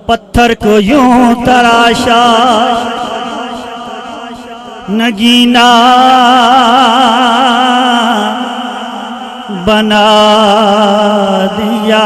पत्थर को यूं तराशा, नगीना बना दिया।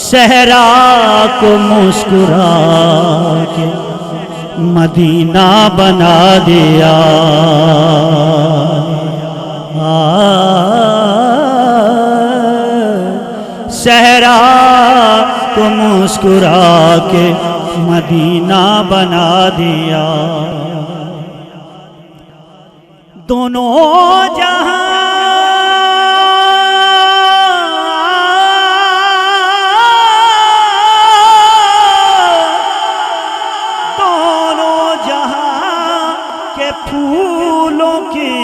सहरा को मुस्कुरा के मदीना बना दिया। सहरा को मुस्कुरा के मदीना बना दिया। दोनों जहां के फूलों की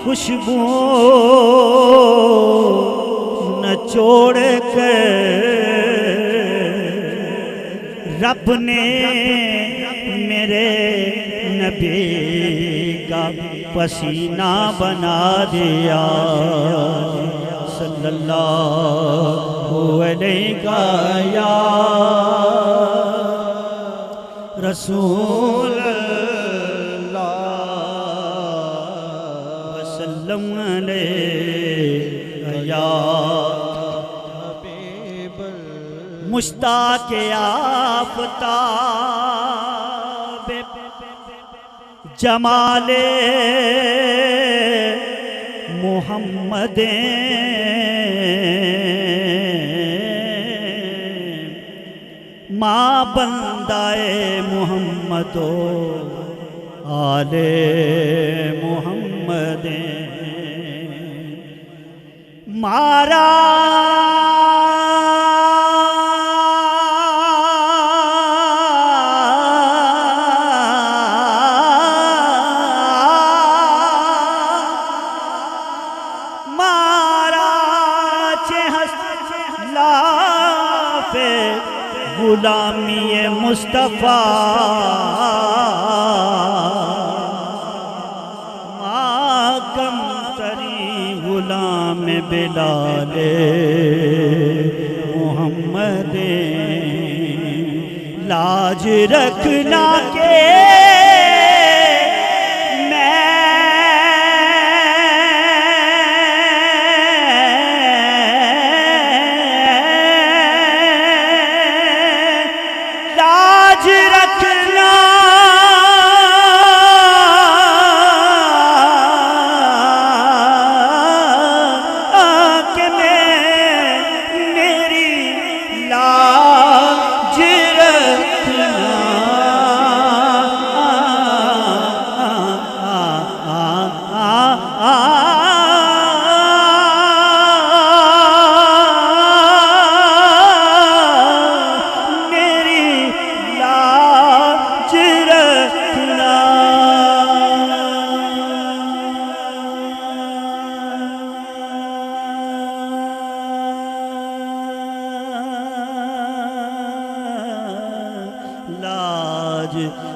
खुशबू नचोड़ कर रब ने मेरे नबी का पसीना बना दिया। सल्लल्लाहु अलैहि या रसूल मुश्ताक आफ़ताब जमाले मोहम्मद माँ बंदाए मोहम्मदो आले मोहम्मद मारा गुलामी मुस्तफ़ा माकम तरी गुलाम बिलाले मोहम्मद लाज रखना के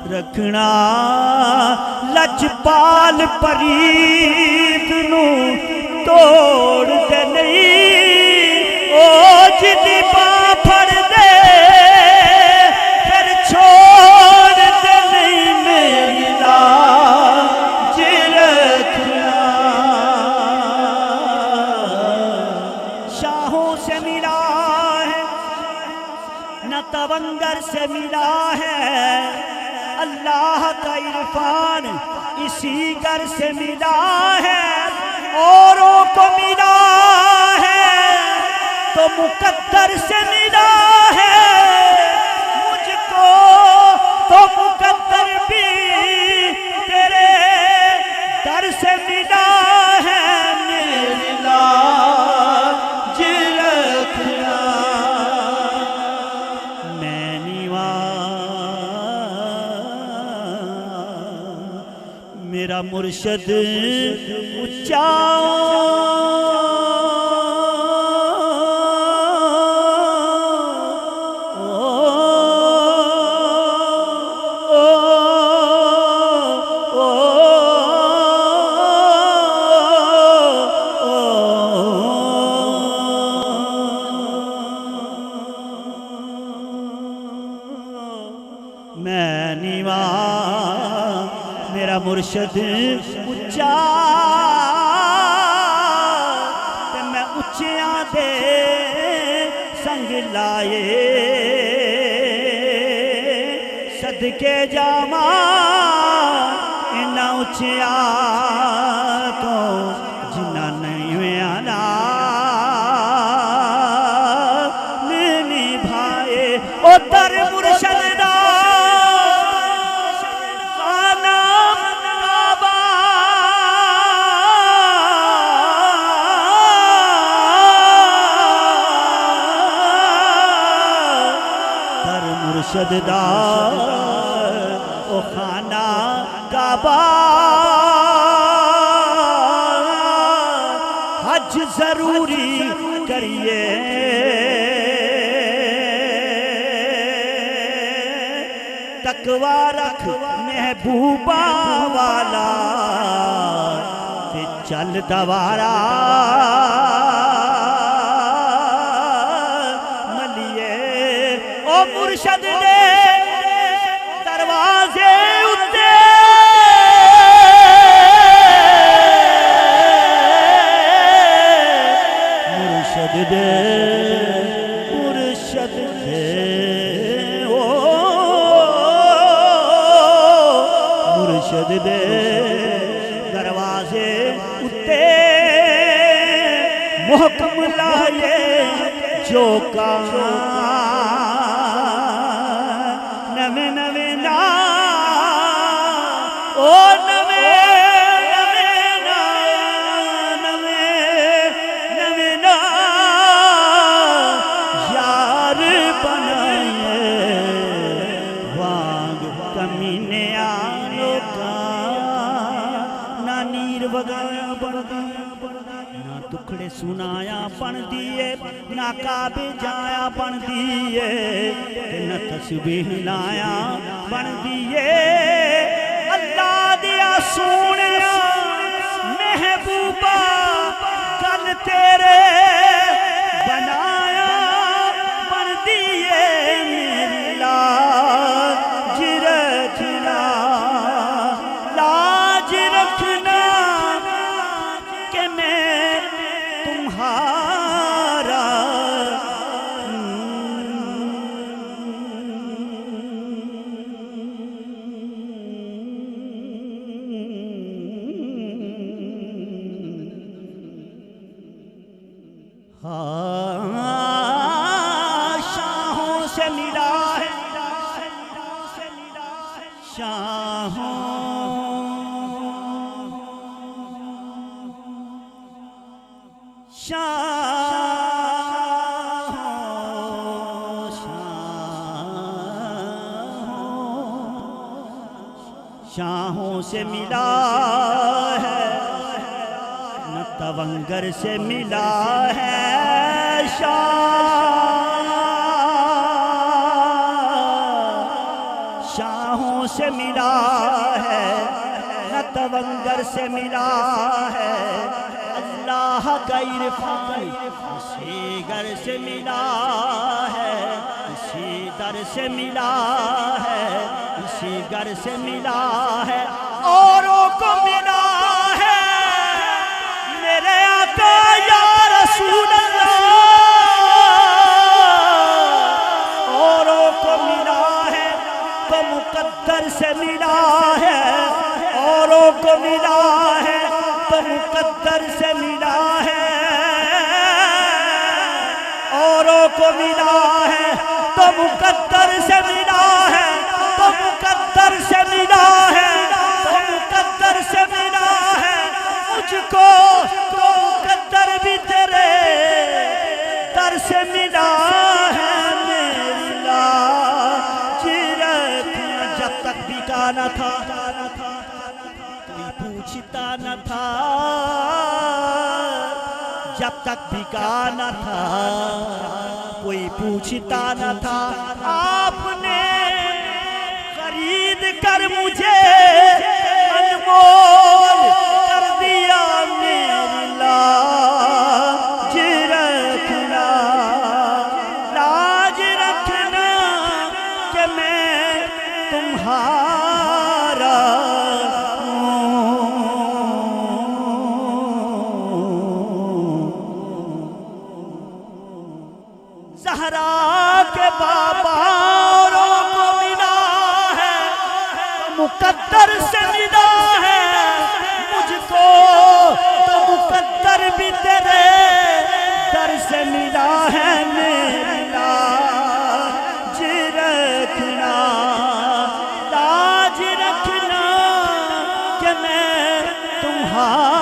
रखना लजपाल परीत नू तोड़ दे नहीं ओ जिदी बां फड़ दे फिर छोड़ दे नहीं मेरी लाज रखना। शाहों से मिला है न तवंगर से मिला है, अल्लाह का इरफान इसी घर से मिला है। औरों को मिला है तो मुकद्दर से मिला है, मुझको तो मुकद्दर भी तेरे दर से मिला है। मेरी लाज रखना मैं निवा मेरा मुर्शद ऊंचा मुर्शद उच्चा ते मैं उच्चियां दे संग लाए सदके जावा इन्ना उच्चिया तो जिन्ना नहीं आना निभाए ओ दर मुर्शद दा मुर्शद दा ओ खाना काबा हज जरूरी करिए तकवा रख महबूबा वाला ते चल दवारा मुर्शद दे दरवाजे उत्ते मुर्शद दे ओ मुर्शद दे दरवाजे उत्ते मुहकम लाए जो का नवे नवे ना ओ नवे नवे ना नवे नवे ना यार बनाए वांग कमीने आलो का ना नीर वगाया बनदा ना दुखड़े सुनाया बन दिए ना काबे जाया बन दिए न तस्बीह लाया बन दिए अल्लाह दिया सोनिया महबूबा कल तेरे बनाया बन दिए मेरी लाज रखना लाज रखना कि मैं तुम्हारा शाहों से मिला है शाहों शाहों से मिला है न तवंगर से मिला है शाहों से मिला है न तवंगर से मिला है अल्लाह का इरफान इसी घर से मिला है इसी दर से मिला है इसी घर से मिला है औरों को मिला है मेरे आका या रसूल अल्लाह औरों को मिला है तो मुकद्दर से मिला है औरों को मिला है तो मुकद्दर से मिला है औरों को मिला है तो मुकद्दर से मिला है तो मुकद्दर से मिला है तो मुकद्दर से मिला है मुझको तो मुकद्दर भी तेरे दर से मिला है मेरी लाज रखना जब तक बिका न था कोई पूछता न था जब तक बिका न था कोई पूछता न था आपने खरीद कर मुझे अनमोल कर दिया मेरी लाज रखना कि मैं तुम्हारा हूँ जहरा के बाबा को मिला है, मुकद्दर से मिला है मुझको, तो मुकद्दर भी तेरे दर से मिला है। मेरी लाज रखना, लाज रखना कि मैं तुम्हारा